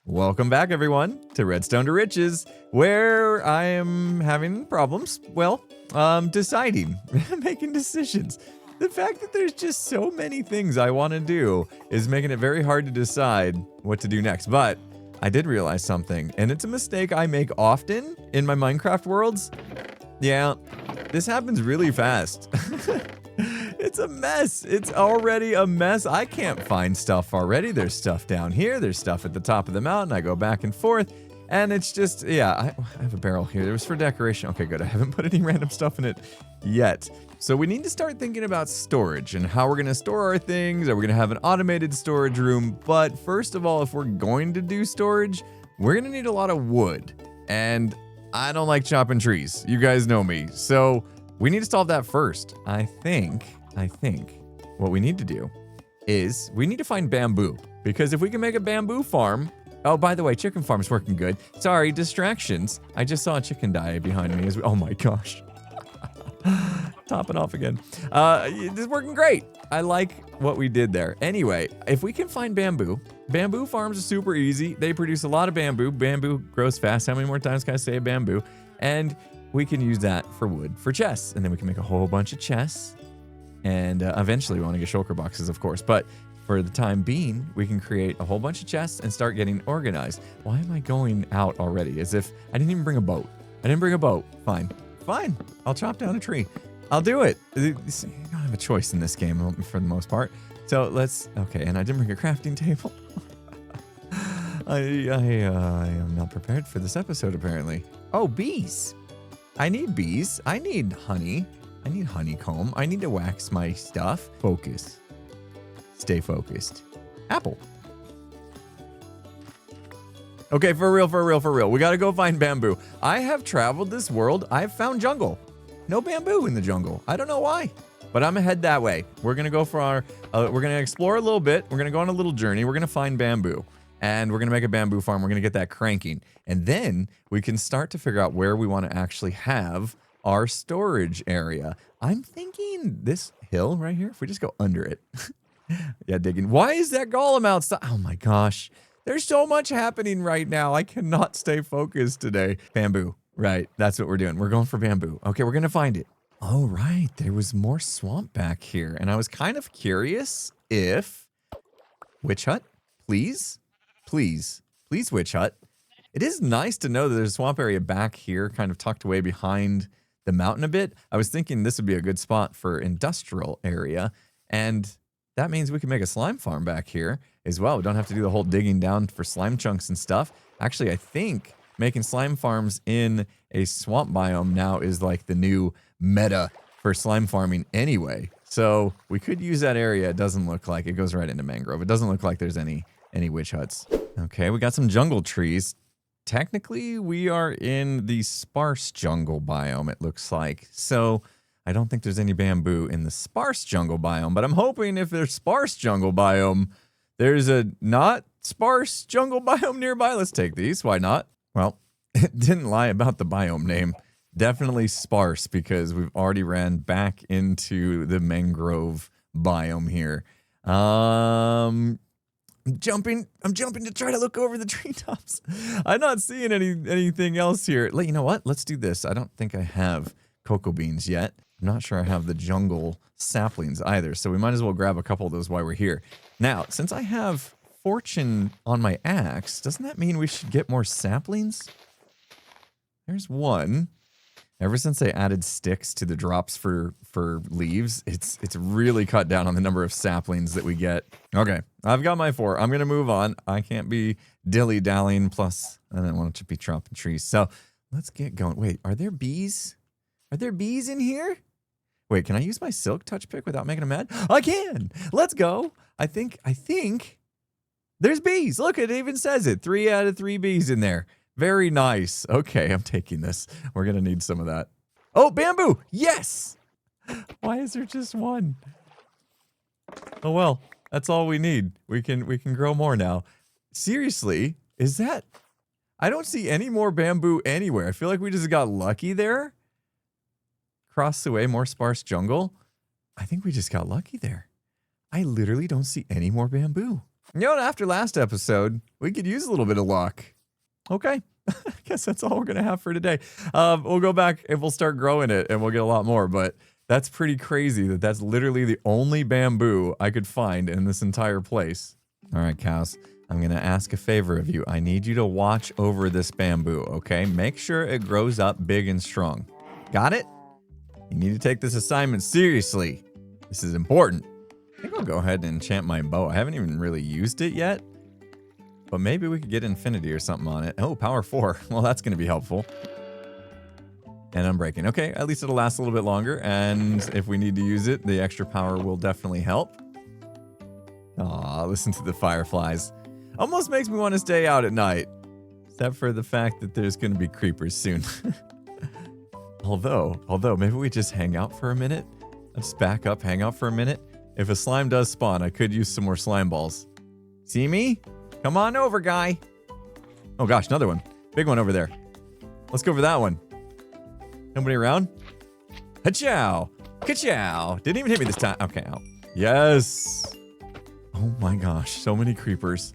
Welcome back, everyone, to Redstone to Riches, where I am having problems, deciding, making decisions. The fact that there's just so many things I want to do is making it very hard to decide what to do next. But I did realize something, and it's a mistake I make often in my Minecraft worlds. Yeah, this happens really fast. It's a mess. It's already a mess. I can't find stuff already. There's stuff down here. There's stuff at the top of the mountain. I go back and forth. And it's just, yeah, I have a barrel here. It was for decoration. Okay, good. I haven't put any random stuff in it yet. So we need to start thinking about storage and how we're going to store our things. Are we going to have an automated storage room? But first of all, if we're going to do storage, we're going to need a lot of wood. And I don't like chopping trees. You guys know me. So we need to solve that first. I think what we need to do is we need to find bamboo, because if we can make a bamboo farm. Oh, by the way, chicken farm's working good. Sorry, distractions. I just saw a chicken die behind me. Oh my gosh. Topping off again. It's working great. I like what we did there. Anyway, if we can find bamboo farms are super easy. They produce a lot of bamboo. Bamboo grows fast. How many more times can I say bamboo? And we can use that for wood, for chests. And then we can make a whole bunch of chests. And eventually we want to get shulker boxes, of course. But for the time being, we can create a whole bunch of chests and start getting organized. Why am I going out already? As if I didn't even bring a boat. I didn't bring a boat. Fine. I'll chop down a tree. I'll do it. You don't have a choice in this game for the most part. So okay, and I didn't bring a crafting table. I am not prepared for this episode, apparently. Oh, bees. I need bees. I need honey. I need honeycomb. I need to wax my stuff. Focus. Stay focused. Apple. Okay, for real. We gotta go find bamboo. I have traveled this world. I've found jungle. No bamboo in the jungle. I don't know why, but I'm gonna head that way. We're gonna go for we're gonna explore a little bit. We're gonna go on a little journey. We're gonna find bamboo, and we're gonna make a bamboo farm. We're gonna get that cranking, and then we can start to figure out where we want to actually have our storage area. I'm thinking this hill right here, if we just go under it. Yeah, digging. Why is that golem outside? Oh my gosh. There's so much happening right now. I cannot stay focused today. Bamboo. Right. That's what we're doing. We're going for bamboo. Okay, we're going to find it. Oh, right. There was more swamp back here. And I was kind of curious if... Witch hut? Please, witch hut. It is nice to know that there's a swamp area back here, kind of tucked away behind the mountain a bit. I was thinking this would be a good spot for industrial area, and that means we can make a slime farm back here as well. We don't have to do the whole digging down for slime chunks and stuff. Actually, I think making slime farms in a swamp biome now is like the new meta for slime farming anyway. So we could use that area. It doesn't look like it goes right into mangrove. It doesn't look like there's any witch huts. Okay, we got some jungle trees. Technically, we are in the sparse jungle biome, it looks like. So I don't think there's any bamboo in the sparse jungle biome, but I'm hoping if there's sparse jungle biome, there's a not sparse jungle biome nearby. Let's take these. Why not? Well, it didn't lie about the biome name. Definitely sparse, because we've already ran back into the mangrove biome here. I'm jumping to try to look over the treetops. I'm not seeing anything else here. You know what? Let's do this. I don't think I have cocoa beans yet. I'm not sure I have the jungle saplings either, so we might as well grab a couple of those while we're here. Now, since I have fortune on my axe, doesn't that mean we should get more saplings? There's one. Ever since they added sticks to the drops for leaves, it's really cut down on the number of saplings that we get. Okay, I've got my 4. I'm going to move on. I can't be dilly-dallying, plus I don't want to be chopping trees. So let's get going. Wait, are there bees? Are there bees in here? Wait, can I use my silk touch pick without making them mad? I can! Let's go! I think there's bees. Look, it even says it. 3 out of 3 bees in there. Very nice. Okay, I'm taking this. We're going to need some of that. Oh, bamboo! Yes! Why is there just one? Oh, well, that's all we need. We can grow more now. Seriously, is that... I don't see any more bamboo anywhere. I feel like we just got lucky there. Cross the way, more sparse jungle. I think we just got lucky there. I literally don't see any more bamboo. You know, after last episode, we could use a little bit of luck. Okay. I guess that's all we're going to have for today. We'll go back and we'll start growing it and we'll get a lot more. But that's pretty crazy that that's literally the only bamboo I could find in this entire place. All right, cows. I'm going to ask a favor of you. I need you to watch over this bamboo, okay? Make sure it grows up big and strong. Got it? You need to take this assignment seriously. This is important. I think I'll go ahead and enchant my bow. I haven't even really used it yet. But maybe we could get infinity or something on it. Oh, power 4. Well, that's going to be helpful. And unbreaking. Okay, at least it'll last a little bit longer. And if we need to use it, the extra power will definitely help. Aw, listen to the fireflies. Almost makes me want to stay out at night. Except for the fact that there's going to be creepers soon. Although, maybe we just hang out for a minute. Let's back up, hang out for a minute. If a slime does spawn, I could use some more slime balls. See me? Come on over, guy. Oh gosh, another one. Big one over there. Let's go for that one. Nobody around? Ha-chow! Ka-chow! Didn't even hit me this time. Okay, out. Yes! Oh my gosh, so many creepers.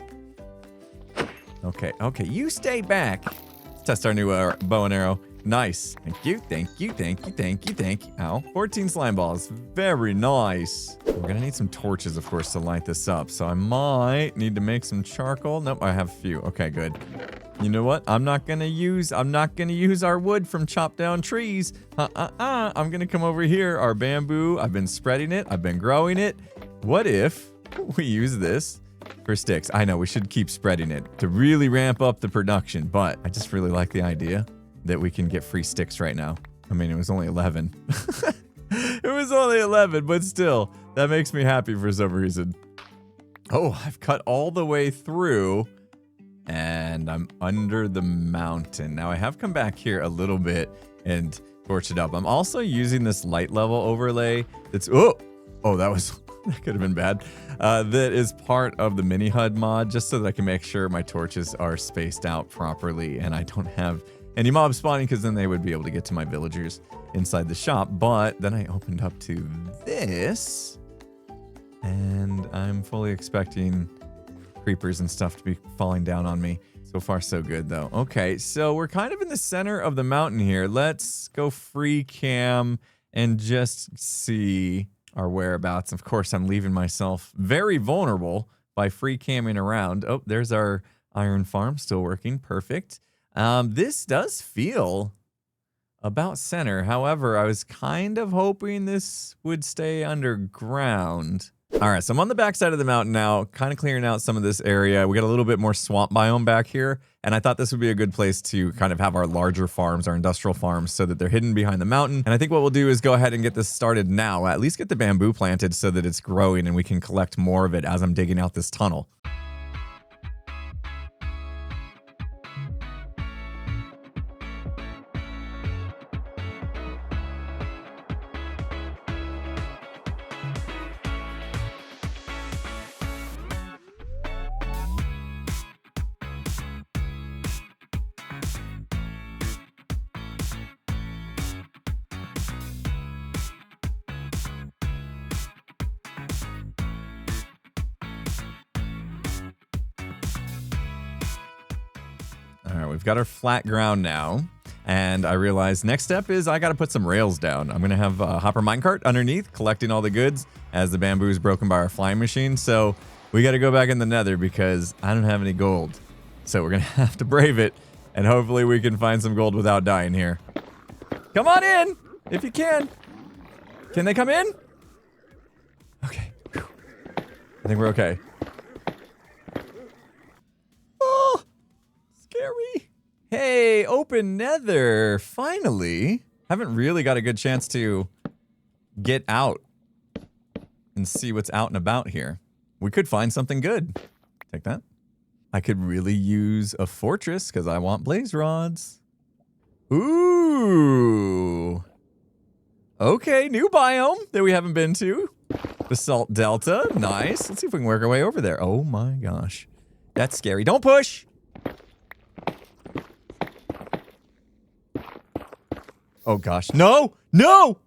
Okay, you stay back. Let's test our new bow and arrow. Nice. Thank you. Ow. 14 slime balls. Very nice. We're gonna need some torches, of course, to light this up. So I might need to make some charcoal. Nope, I have a few. Okay, good. You know what? I'm not gonna use our wood from chopped down trees. I'm gonna come over here. Our bamboo. I've been spreading it. I've been growing it. What if we use this for sticks? I know we should keep spreading it to really ramp up the production, but I just really like the idea that we can get free sticks right now. I mean, it was only 11. It was only 11, but still, that makes me happy for some reason. Oh, I've cut all the way through, and I'm under the mountain. Now, I have come back here a little bit and torched it up. I'm also using this light level overlay that's... Oh, that could have been bad. That is part of the mini HUD mod, just so that I can make sure my torches are spaced out properly and I don't have any mobs spawning, because then they would be able to get to my villagers inside the shop. But then I opened up to this, and I'm fully expecting creepers and stuff to be falling down on me. So far, so good, though. Okay, so we're kind of in the center of the mountain here. Let's go free cam and just see our whereabouts. Of course, I'm leaving myself very vulnerable by free camming around. Oh, there's our iron farm still working. Perfect. This does feel about center. However, I was kind of hoping this would stay underground. All right, so I'm on the backside of the mountain now, kind of clearing out some of this area. We got a little bit more swamp biome back here, and I thought this would be a good place to kind of have our larger farms, our industrial farms, so that they're hidden behind the mountain. And I think what we'll do is go ahead and get this started now, at least get the bamboo planted so that it's growing and we can collect more of it as I'm digging out this tunnel. All right, we've got our flat ground now, and I realized next step is I got to put some rails down. I'm going to have a hopper minecart underneath collecting all the goods as the bamboo is broken by our flying machine. So we got to go back in the nether because I don't have any gold. So we're going to have to brave it, and hopefully we can find some gold without dying here. Come on in, if you can. Can they come in? Okay. Whew. I think we're okay. Hey, open nether, finally. Haven't really got a good chance to get out and see what's out and about here. We could find something good. Take that. I could really use a fortress because I want blaze rods. Ooh. Okay, new biome that we haven't been to. The Salt Delta, nice. Let's see if we can work our way over there. Oh my gosh. That's scary. Don't push. Oh gosh, no, no!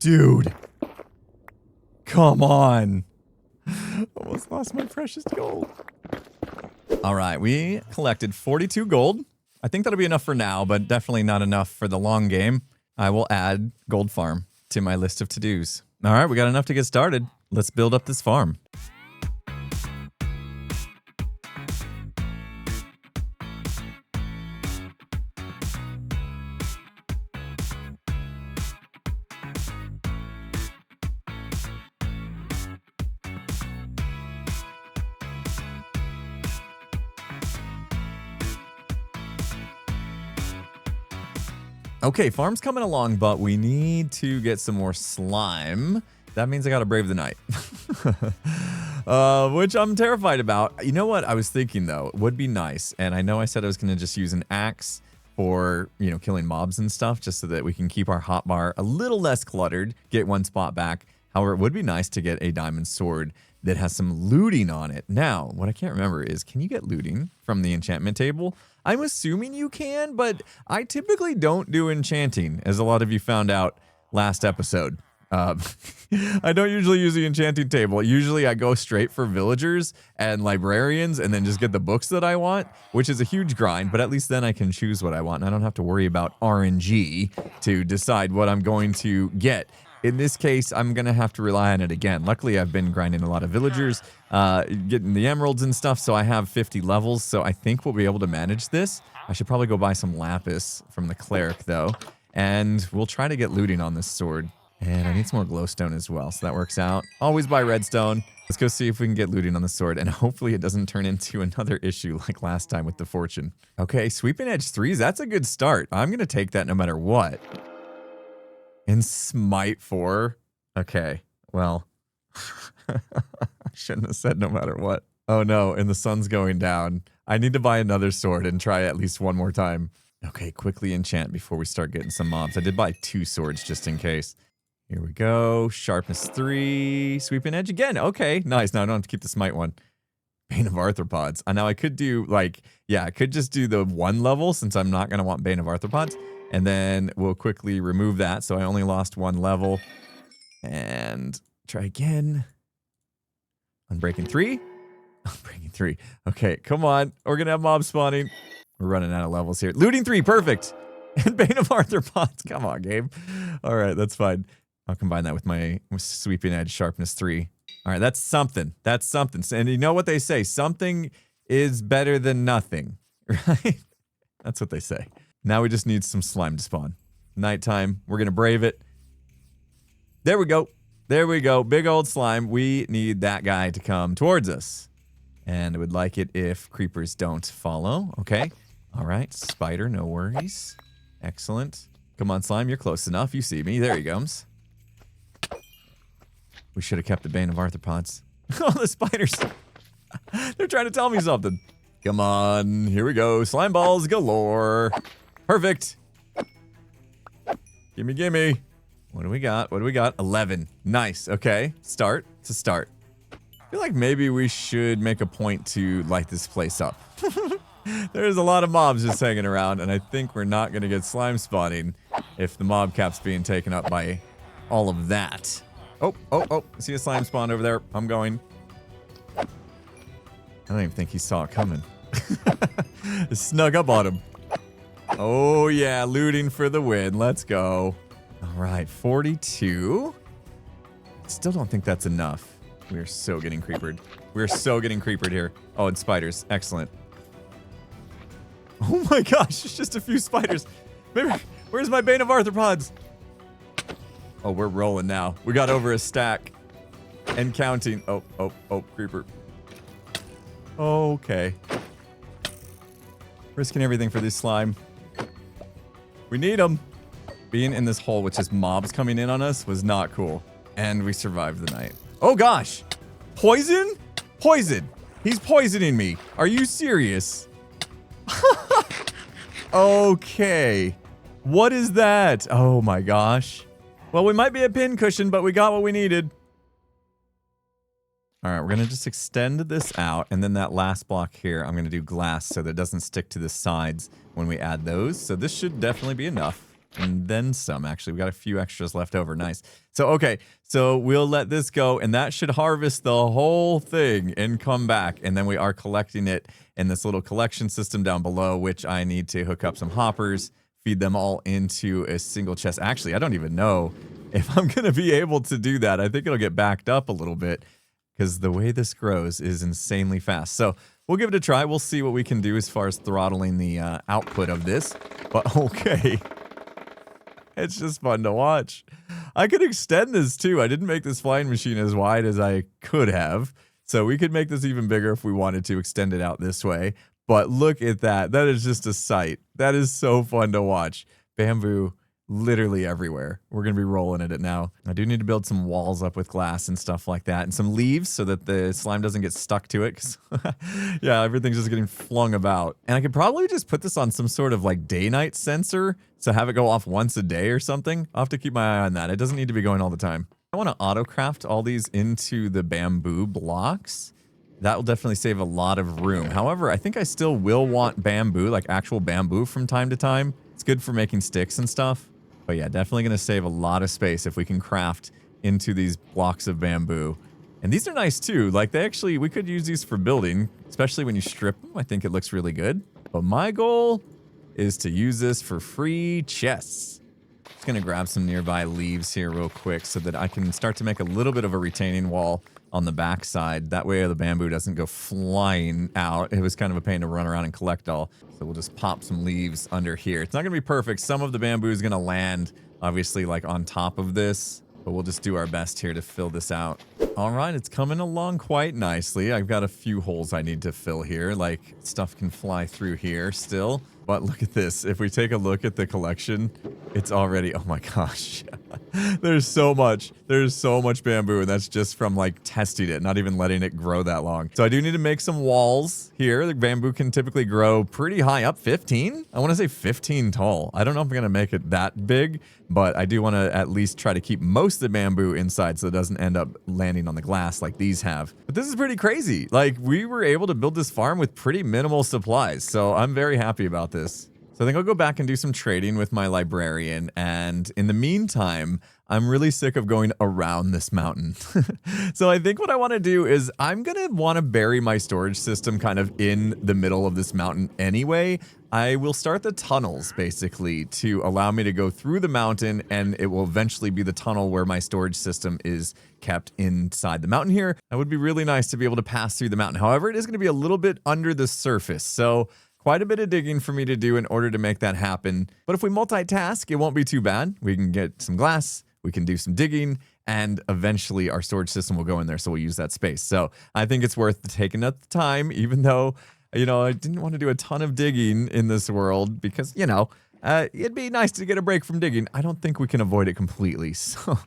Dude, come on. Almost lost my precious gold. All right, we collected 42 gold. I think that'll be enough for now, but definitely not enough for the long game. I will add gold farm to my list of to-dos. All right, we got enough to get started. Let's build up this farm. Okay, farm's coming along, but we need to get some more slime. That means I gotta brave the night. Which I'm terrified about. You know what I was thinking, though? It would be nice, and I know I said I was gonna just use an axe for, you know, killing mobs and stuff, just so that we can keep our hotbar a little less cluttered, get one spot back. However, it would be nice to get a diamond sword that has some looting on it. Now, what I can't remember is, can you get looting from the enchantment table? I'm assuming you can, but I typically don't do enchanting, as a lot of you found out last episode. I don't usually use the enchanting table. Usually I go straight for villagers and librarians and then just get the books that I want, which is a huge grind, but at least then I can choose what I want and I don't have to worry about RNG to decide what I'm going to get. In this case, I'm going to have to rely on it again. Luckily, I've been grinding a lot of villagers, getting the emeralds and stuff, so I have 50 levels, so I think we'll be able to manage this. I should probably go buy some lapis from the cleric, though, and we'll try to get looting on this sword. And I need some more glowstone as well, so that works out. Always buy redstone. Let's go see if we can get looting on the sword, and hopefully it doesn't turn into another issue like last time with the fortune. Okay, sweeping edge 3s, that's a good start. I'm going to take that no matter what. And smite 4. Okay, well, I shouldn't have said no matter what. Oh no, and the sun's going down. I need to buy another sword and try at least one more time. Okay, quickly enchant before we start getting some mobs. I did buy 2 swords just in case. Here we go. Sharpness 3. Sweeping edge again. Okay, nice. Now I don't have to keep the smite one. Bane of Arthropods. Now I could do like, yeah, I could just do the 1 level since I'm not going to want Bane of Arthropods. And then we'll quickly remove that. So I only lost 1 level. And try again. Unbreaking 3. Unbreaking 3. Okay, come on. We're going to have mobs spawning. We're running out of levels here. Looting 3. Perfect. And Bane of Arthropods. Come on, game. All right, that's fine. I'll combine that with my sweeping edge sharpness 3. All right, that's something. That's something. And you know what they say? Something is better than nothing. Right? That's what they say. Now we just need some slime to spawn. Nighttime. We're going to brave it. There we go. There we go. Big old slime. We need that guy to come towards us. And I would like it if creepers don't follow. Okay. All right. Spider, no worries. Excellent. Come on, slime. You're close enough. You see me. There he comes. We should have kept the Bane of Arthropods. Oh, the spiders. They're trying to tell me something. Come on. Here we go. Slime balls galore. Perfect. Gimme, gimme. What do we got? What do we got? 11. Nice. Okay. Start. It's a start. I feel like maybe we should make a point to light this place up. There's a lot of mobs just hanging around, and I think we're not going to get slime spawning if the mob cap's being taken up by all of that. Oh, oh, oh. I see a slime spawn over there. I'm going. I don't even think he saw it coming. Snug up on him. Oh, yeah. Looting for the win. Let's go. All right. 42. Still don't think that's enough. We are so getting creepered. We're so getting creepered here. Oh, and spiders. Excellent. Oh my gosh. It's just a few spiders. Maybe. Where's my Bane of Arthropods? Oh, we're rolling now. We got over a stack. And counting. Oh, oh, oh. Creeper. Okay. Risking everything for this slime. We need them. Being in this hole, which is mobs coming in on us, was not cool. And we survived the night. Oh gosh! Poison? Poison! He's poisoning me. Are you serious? Okay. What is that? Oh my gosh. Well, we might be a pincushion, but we got what we needed. All right, we're going to just extend this out, and then that last block here, I'm going to do glass so that it doesn't stick to the sides when we add those. So this should definitely be enough. And then some, actually. We got a few extras left over. Nice. So, okay. So we'll let this go, and that should harvest the whole thing and come back. And then we are collecting it in this little collection system down below, which I need to hook up some hoppers, feed them all into a single chest. Actually, I don't even know if I'm going to be able to do that. I think it'll get backed up a little bit because the way this grows is insanely fast. So we'll give it a try. We'll see what we can do as far as throttling the output of this. But okay. It's just fun to watch. I could extend this too. I didn't make this flying machine as wide as I could have. So we could make this even bigger if we wanted to extend it out this way. But look at that. That is just a sight. That is so fun to watch. Bamboo literally everywhere. We're going to be rolling at it now. I do need to build some walls up with glass and stuff like that. And some leaves so that the slime doesn't get stuck to it. 'Cause yeah, everything's just getting flung about. And I could probably just put this on some sort of like day-night sensor. So have it go off once a day or something. I'll have to keep my eye on that. It doesn't need to be going all the time. I want to auto-craft all these into the bamboo blocks. That will definitely save a lot of room. However, I think I still will want bamboo, like actual bamboo from time to time. It's good for making sticks and stuff. But yeah, definitely going to save a lot of space if we can craft into these blocks of bamboo. And these are nice too. Like we could use these for building, especially when you strip them. I think it looks really good. But my goal is to use this for free chests. Just going to grab some nearby leaves here real quick so that I can start to make a little bit of a retaining wall on the back side. That way the bamboo doesn't go flying out. It was kind of a pain to run around and collect all. So we'll just pop some leaves under here. It's not going to be perfect. Some of the bamboo is going to land, obviously, like on top of this. But we'll just do our best here to fill this out. All right, it's coming along quite nicely. I've got a few holes I need to fill here. Like, stuff can fly through here still. But look at this. If we take a look at the collection, it's already, oh my gosh. There's so much. There's so much bamboo, and that's just from like testing it, not even letting it grow that long. So I do need to make some walls here. The bamboo can typically grow pretty high up, 15? I want to say 15 tall. I don't know if I'm going to make it that big, but I do want to at least try to keep most of the bamboo inside so it doesn't end up landing on the glass like these have. But this is pretty crazy. Like, we were able to build this farm with pretty minimal supplies, so I'm very happy about this. So I think I'll go back and do some trading with my librarian, and in the meantime, I'm really sick of going around this mountain. So I think what I want to do is I'm going to want to bury my storage system kind of in the middle of this mountain anyway. I will start the tunnels basically to allow me to go through the mountain, and it will eventually be the tunnel where my storage system is kept inside the mountain here. That would be really nice to be able to pass through the mountain. However, it is going to be a little bit under the surface. So quite a bit of digging for me to do in order to make that happen. But if we multitask, it won't be too bad. We can get some glass, we can do some digging, and eventually our storage system will go in there, so we'll use that space. So I think it's worth taking the time, even though, you know, I didn't want to do a ton of digging in this world because, you know, it'd be nice to get a break from digging. I don't think we can avoid it completely. So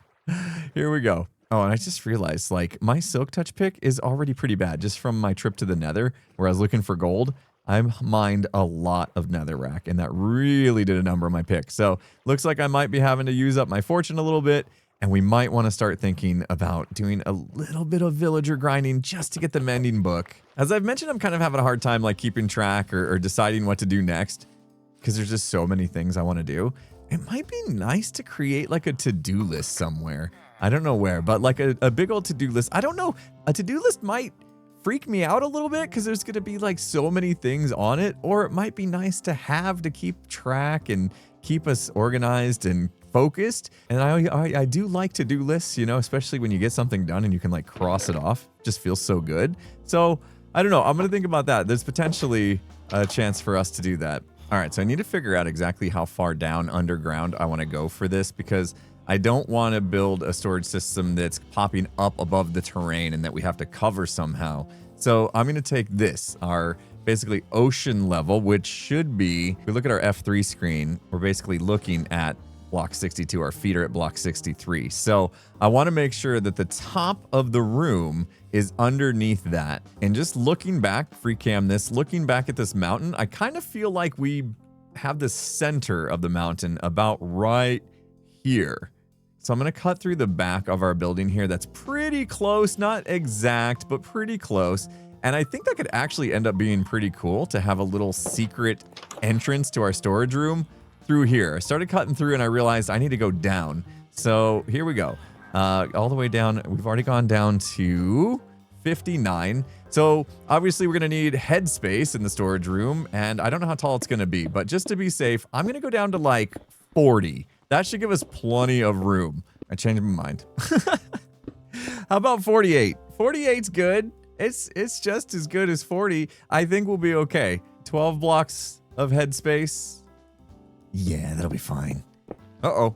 here we go. Oh, and I just realized, like, my silk touch pick is already pretty bad just from my trip to the nether where I was looking for gold. I mined a lot of netherrack, and that really did a number on my pick. So looks like I might be having to use up my fortune a little bit, and we might want to start thinking about doing a little bit of villager grinding just to get the mending book. As I've mentioned, I'm kind of having a hard time like keeping track or deciding what to do next because there's just so many things I want to do. It might be nice to create like a to-do list somewhere. I don't know where, but like a big old to-do list. I don't know. A to-do list might freak me out a little bit because there's going to be like so many things on it, or it might be nice to have to keep track and keep us organized and focused. And I do like to-do lists, you know, especially when you get something done and you can like cross it off. Just feels so good. So I don't know. I'm going to think about that. There's potentially a chance for us to do that. All right. So I need to figure out exactly how far down underground I want to go for this, because I don't want to build a storage system that's popping up above the terrain and that we have to cover somehow. So I'm going to take this, our basically ocean level, which should be, if we look at our F3 screen, we're basically looking at block 62. Our feet are at block 63. So I want to make sure that the top of the room is underneath that. And just looking back, free cam this, looking back at this mountain, I kind of feel like we have the center of the mountain about right here. So I'm going to cut through the back of our building here. That's pretty close, not exact, but pretty close. And I think that could actually end up being pretty cool to have a little secret entrance to our storage room through here. I started cutting through and I realized I need to go down. So here we go. All the way down. We've already gone down to 59. So obviously we're going to need headspace in the storage room. And I don't know how tall it's going to be. But just to be safe, I'm going to go down to like 40. That should give us plenty of room. I changed my mind. How about 48? 48's good. It's just as good as 40. I think we'll be okay. 12 blocks of headspace. Yeah, that'll be fine. Uh-oh.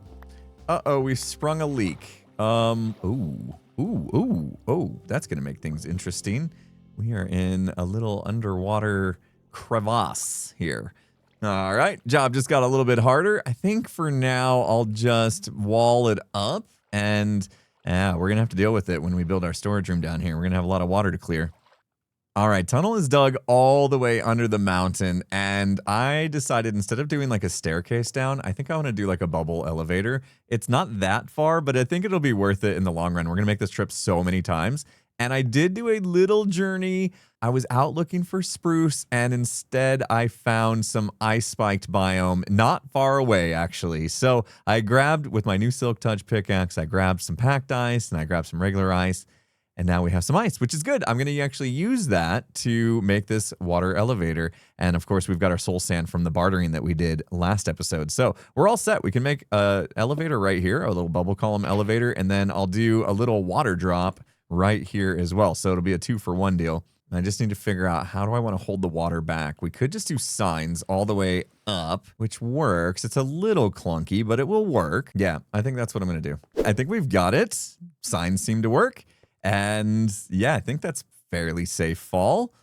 Uh-oh, we sprung a leak. Ooh, that's gonna make things interesting. We are in a little underwater crevasse here. All right, job just got a little bit harder. I think for now, I'll just wall it up and we're gonna have to deal with it when we build our storage room down here. We're gonna have a lot of water to clear. All right, tunnel is dug all the way under the mountain, and I decided instead of doing like a staircase down, I think I want to do like a bubble elevator. It's not that far, but I think it'll be worth it in the long run. We're gonna make this trip so many times. And I did do a little journey. I was out looking for spruce, and instead I found some ice-spiked biome not far away, actually. So I grabbed, with my new Silk Touch pickaxe, I grabbed some packed ice, and I grabbed some regular ice. And now we have some ice, which is good. I'm going to actually use that to make this water elevator. And of course, we've got our soul sand from the bartering that we did last episode. So we're all set. We can make an elevator right here, a little bubble column elevator. And then I'll do a little water drop right here as well. So it'll be a 2-for-1 deal. And I just need to figure out, how do I want to hold the water back? We could just do signs all the way up, which works. It's a little clunky, but it will work. Yeah, I think that's what I'm going to do. I think we've got it. Signs seem to work. And yeah, I think that's fairly safe fall.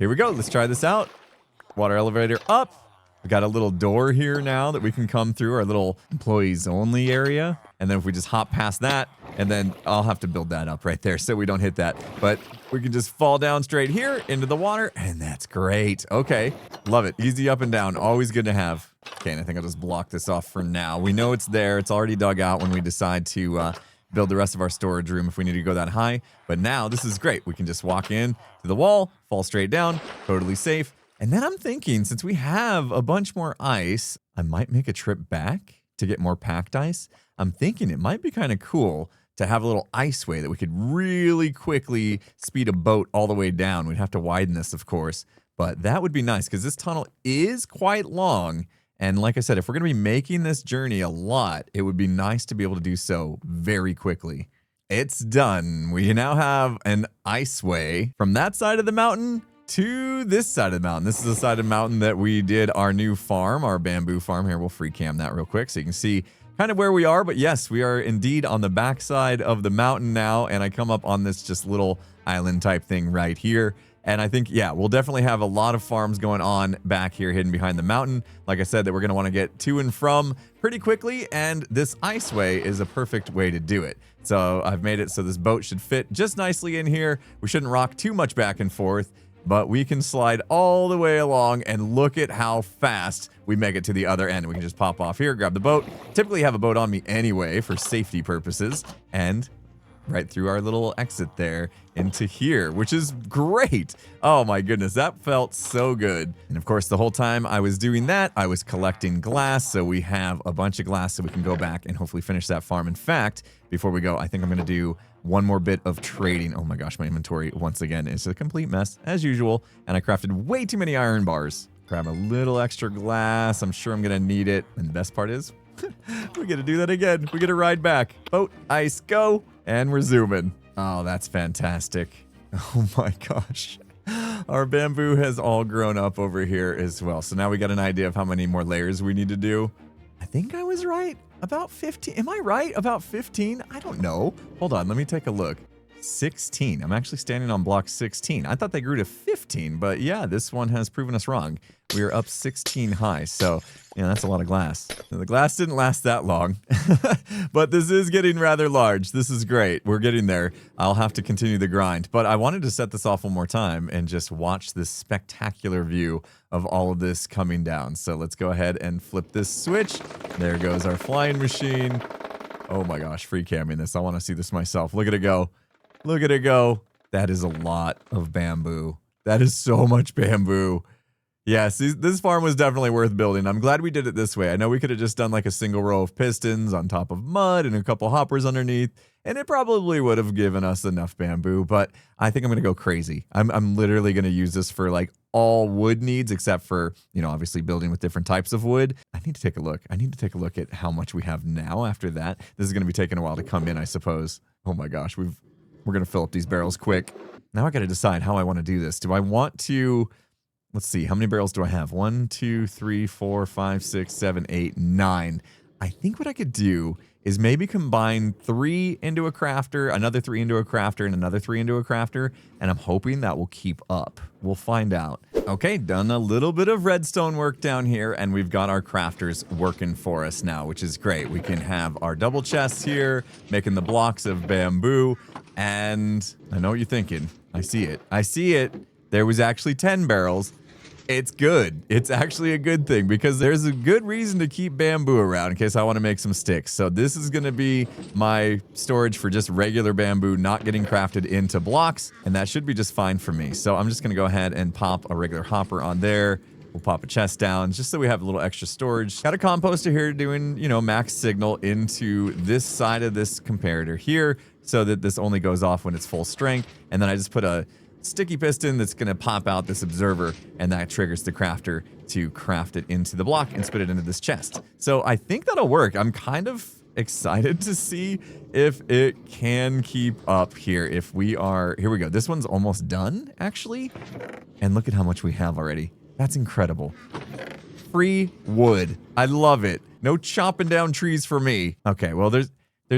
Here we go. Let's try this out. Water elevator up. We got a little door here now that we can come through, our little employees only area. And then if we just hop past that, and then I'll have to build that up right there so we don't hit that. But we can just fall down straight here into the water, and that's great. Okay, love it. Easy up and down. Always good to have. Okay, and I think I'll just block this off for now. We know it's there. It's already dug out when we decide to build the rest of our storage room if we need to go that high. But now this is great. We can just walk in to the wall, fall straight down, totally safe. And then I'm thinking, since we have a bunch more ice, I might make a trip back to get more packed ice. I'm thinking it might be kind of cool to have a little iceway that we could really quickly speed a boat all the way down. We'd have to widen this, of course, but that would be nice because this tunnel is quite long. And like I said, if we're going to be making this journey a lot, it would be nice to be able to do so very quickly. It's done. We now have an iceway from that side of the mountain to this side of the mountain. This is the side of the mountain that we did our new farm, our bamboo farm. Here, we'll free cam that real quick so you can see kind of where we are. But yes, we are indeed on the backside of the mountain now. And I come up on this just little island type thing right here. And I think, yeah, we'll definitely have a lot of farms going on back here hidden behind the mountain. Like I said, that we're going to want to get to and from pretty quickly. And this iceway is a perfect way to do it. So I've made it so this boat should fit just nicely in here. We shouldn't rock too much back and forth, but we can slide all the way along, and look at how fast we make it to the other end. We can just pop off here, grab the boat. Typically have a boat on me anyway for safety purposes, and right through our little exit there into here, which is great. Oh my goodness, that felt so good. And of course, the whole time I was doing that, I was collecting glass. So we have a bunch of glass so we can go back and hopefully finish that farm. In fact, before we go, I think I'm going to do one more bit of trading. Oh my gosh, my inventory once again is a complete mess as usual. And I crafted way too many iron bars. Grab a little extra glass. I'm sure I'm going to need it. And the best part is we get to do that again. We get to ride back. Boat, ice, go. And we're zooming. Oh, that's fantastic. Oh my gosh. Our bamboo has all grown up over here as well. So now we got an idea of how many more layers we need to do. I think I was right. About 15. Am I right? About 15? I don't know. Hold on. Let me take a look. 16. I'm actually standing on block 16. I thought they grew to 15, but yeah, this one has proven us wrong. We are up 16 high, so yeah, that's a lot of glass. Now, the glass didn't last that long, but this is getting rather large. This is great. We're getting there. I'll have to continue the grind, but I wanted to set this off one more time and just watch this spectacular view of all of this coming down. So let's go ahead and flip this switch. There goes our flying machine. Oh my gosh, free camming this. I want to see this myself. Look at it go. Look at it go. That is a lot of bamboo. That is so much bamboo. Yeah, see, this farm was definitely worth building. I'm glad we did it this way. I know we could have just done like a single row of pistons on top of mud and a couple hoppers underneath, and it probably would have given us enough bamboo, but I think I'm going to go crazy. I'm literally going to use this for like all wood needs except for, you know, obviously building with different types of wood. I need to take a look. I need to take a look at how much we have now after that. This is going to be taking a while to come in, I suppose. Oh my gosh, we're going to fill up these barrels quick. Now I got to decide how I want to do this. Do I want to... Let's see, how many barrels do I have? 1, 2, 3, 4, 5, 6, 7, 8, 9. I think what I could do is maybe combine 3 into a crafter, another 3 into a crafter, and another 3 into a crafter, and I'm hoping that will keep up. We'll find out. Okay, done a little bit of redstone work down here, and we've got our crafters working for us now, which is great. We can have our double chests here, making the blocks of bamboo, and I know what you're thinking. I see it. I see it. There was actually 10 barrels. It's good. It's actually a good thing because there's a good reason to keep bamboo around in case I want to make some sticks. So this is going to be my storage for just regular bamboo, not getting crafted into blocks, and that should be just fine for me. So I'm just going to go ahead and pop a regular hopper on there. We'll pop a chest down just so we have a little extra storage. Got a composter here doing, you know, max signal into this side of this comparator here so that this only goes off when it's full strength. And then I just put a sticky piston that's going to pop out this observer, and that triggers the crafter to craft it into the block and spit it into this chest. So I think that'll work. I'm kind of excited to see if it can keep up here. If we are, here we go. This one's almost done, actually. And look at how much we have already. That's incredible. Free wood. I love it. No chopping down trees for me. Okay, well, there's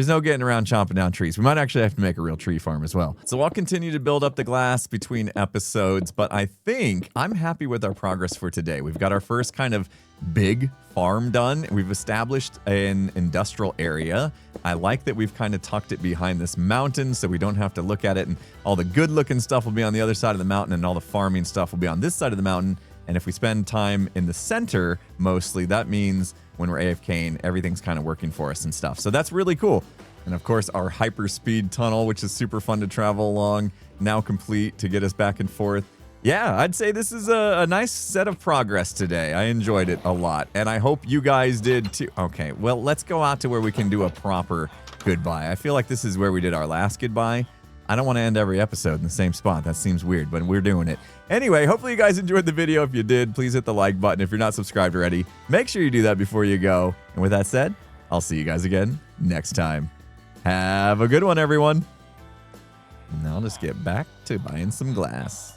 no getting around chopping down trees. We might actually have to make a real tree farm as well. So I'll continue to build up the glass between episodes, but I think I'm happy with our progress for today. We've got our first kind of big farm done. We've established an industrial area. I like that we've kind of tucked it behind this mountain so we don't have to look at it, and all the good looking stuff will be on the other side of the mountain and all the farming stuff will be on this side of the mountain. And if we spend time in the center, mostly, that means when we're AFKing, everything's kind of working for us and stuff. So that's really cool. And of course, our hyperspeed tunnel, which is super fun to travel along, now complete to get us back and forth. Yeah, I'd say this is a nice set of progress today. I enjoyed it a lot, and I hope you guys did too. Okay, well, let's go out to where we can do a proper goodbye. I feel like this is where we did our last goodbye. I don't want to end every episode in the same spot. That seems weird, but we're doing it. Anyway, hopefully you guys enjoyed the video. If you did, please hit the like button. If you're not subscribed already, make sure you do that before you go. And with that said, I'll see you guys again next time. Have a good one, everyone. Now I'll just get back to buying some glass.